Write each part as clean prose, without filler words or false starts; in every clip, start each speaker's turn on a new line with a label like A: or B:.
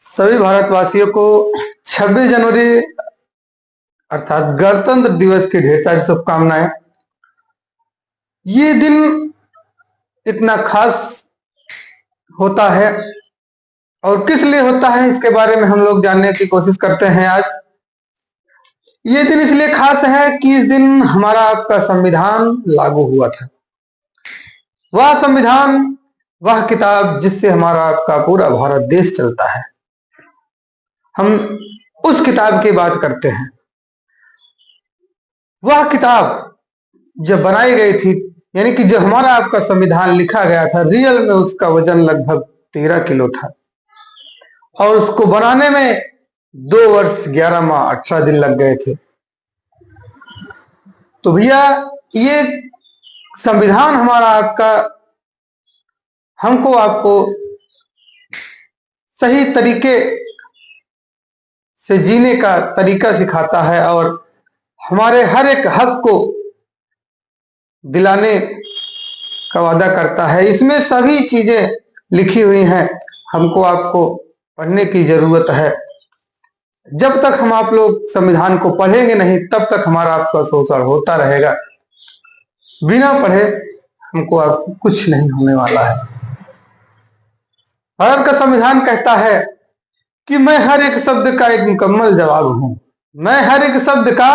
A: सभी भारतवासियों को 26 जनवरी अर्थात गणतंत्र दिवस की ढेर सारी शुभकामनाएं। ये दिन इतना खास होता है और किस लिए होता है इसके बारे में हम लोग जानने की कोशिश करते हैं। आज ये दिन इसलिए खास है कि इस दिन हमारा आपका संविधान लागू हुआ था। वह संविधान, वह किताब जिससे हमारा आपका पूरा भारत देश चलता है, हम उस किताब की बात करते हैं। वह किताब जब बनाई गई थी, यानी कि जब हमारा आपका संविधान लिखा गया था, रियल में उसका वजन लगभग 13 किलो था और उसको बनाने में 2 वर्ष 11 माह 18 दिन लग गए थे। तो भैया ये संविधान हमारा आपका हमको आपको सही तरीके से जीने का तरीका सिखाता है और हमारे हर एक हक को दिलाने का वादा करता है। इसमें सभी चीजें लिखी हुई हैं, हमको आपको पढ़ने की जरूरत है। जब तक हम आप लोग संविधान को पढ़ेंगे नहीं, तब तक हमारा आपका शोषण होता रहेगा। बिना पढ़े हमको आपको कुछ नहीं होने वाला है। भारत का संविधान कहता है कि मैं हर एक शब्द का एक मुकम्मल जवाब हूं। मैं हर एक शब्द का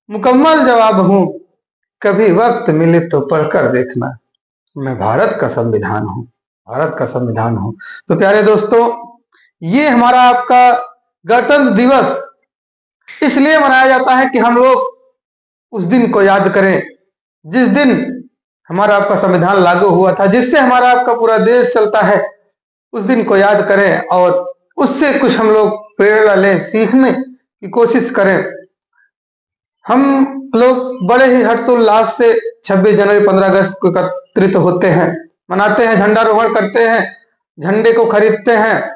A: मुकम्मल जवाब हूं। कभी वक्त मिले तो पढ़कर देखना, मैं भारत का संविधान हूं, भारत का संविधान हूं। तो प्यारे दोस्तों, ये हमारा आपका गणतंत्र दिवस इसलिए मनाया जाता है कि हम लोग उस दिन को याद करें जिस दिन हमारा आपका संविधान लागू हुआ था, जिससे हमारा आपका पूरा देश चलता है। उस दिन को याद करें और उससे कुछ हम लोग प्रेरणा लें, सीखने की कोशिश करें। हम लोग बड़े ही हर्षोल्लास से 26 जनवरी 15 अगस्त को एकत्रित होते हैं, मनाते हैं, झंडारोहण करते हैं, झंडे को खरीदते हैं,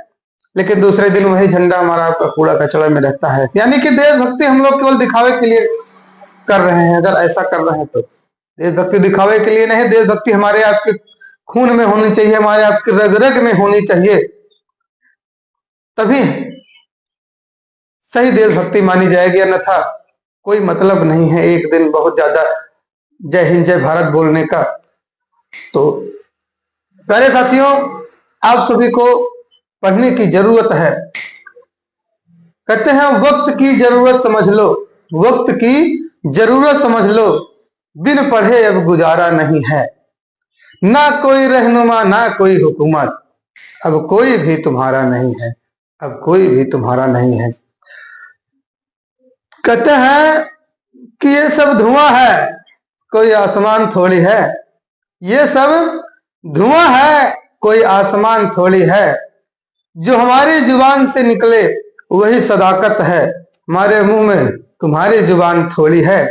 A: लेकिन दूसरे दिन वही झंडा हमारा आपका कूड़ा कचरा में रहता है। यानी कि देशभक्ति हम लोग केवल दिखावे के लिए कर रहे हैं। अगर ऐसा कर रहे हैं तो देशभक्ति दिखावे के लिए नहीं, देशभक्ति हमारे आपके खून में होनी चाहिए, हमारे आपके रग रग में होनी चाहिए, तभी सही देशभक्ति मानी जाएगी। अन्यथा कोई मतलब नहीं है एक दिन बहुत ज्यादा जय हिंद जय भारत बोलने का। तो प्यारे साथियों, आप सभी को पढ़ने की जरूरत है। कहते हैं वक्त की जरूरत समझ लो, वक्त की जरूरत समझ लो, बिन पढ़े अब गुजारा नहीं है। ना कोई रहनुमा ना कोई हुकूमत, अब कोई भी तुम्हारा नहीं है, अब कोई भी तुम्हारा नहीं है। कहते हैं कि ये सब धुआं है, कोई आसमान थोड़ी है। ये सब धुआं है, कोई आसमान थोड़ी है। जो हमारी जुबान से निकले वही सदाकत है, हमारे मुंह में तुम्हारी जुबान थोड़ी है।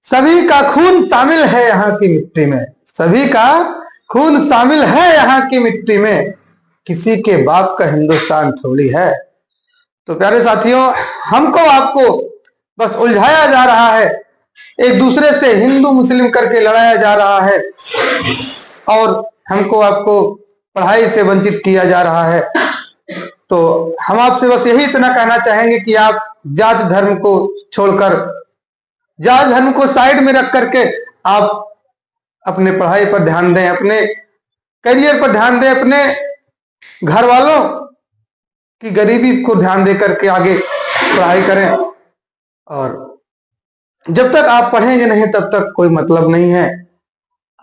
A: सभी का खून शामिल है यहाँ की मिट्टी में, सभी का खून शामिल है यहाँ की मिट्टी में। किसी के बाप का हिंदुस्तान थोड़ी है। तो प्यारे साथियों, हमको आपको बस उलझाया जा रहा है, एक दूसरे से हिंदू मुस्लिम करके लड़ाया जा रहा है और हमको आपको पढ़ाई से वंचित किया जा रहा है। तो हम आपसे बस यही इतना कहना चाहेंगे कि आप जात धर्म को छोड़कर, जात धर्म को साइड में रख करके आप अपने पढ़ाई पर ध्यान दें, अपने करियर पर ध्यान दें, अपने घर वालों की गरीबी को ध्यान दे करके आगे पढ़ाई करें। और जब तक आप पढ़ेंगे नहीं तब तक कोई मतलब नहीं है।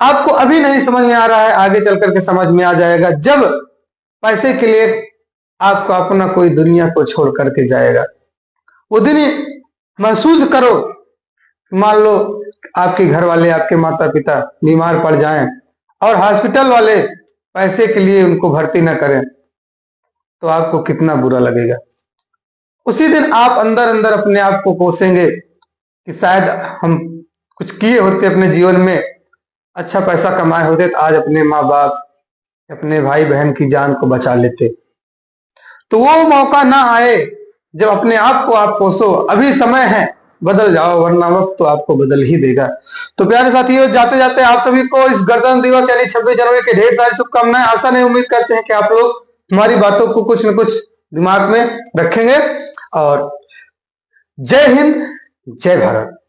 A: आपको अभी नहीं समझ में आ रहा है, आगे चल करके समझ में आ जाएगा जब पैसे के लिए आपको अपना कोई दुनिया को छोड़ करके जाएगा। वो दिन महसूस करो, मान लो आपके घर वाले, आपके माता पिता बीमार पड़ जाएं और हॉस्पिटल वाले पैसे के लिए उनको भर्ती ना करें, तो आपको कितना बुरा लगेगा। उसी दिन आप अंदर अंदर अपने आप को कोसेंगे कि शायद हम कुछ किए होते अपने जीवन में, अच्छा पैसा कमाए होते तो आज अपने माँ बाप, अपने भाई बहन की जान को बचा लेते। तो वो मौका ना आए जब अपने आप को आप कोसो। अभी समय है, बदल जाओ, वरना वक्त तो आपको बदल ही देगा। तो प्यारे साथियों, जाते जाते आप सभी को इस गणतंत्र दिवस यानी 26 जनवरी के ढेर सारी शुभकामनाएं। आशा नहीं, उम्मीद करते हैं कि आप लोग हमारी बातों को कुछ न कुछ दिमाग में रखेंगे। और जय हिंद, जय भारत।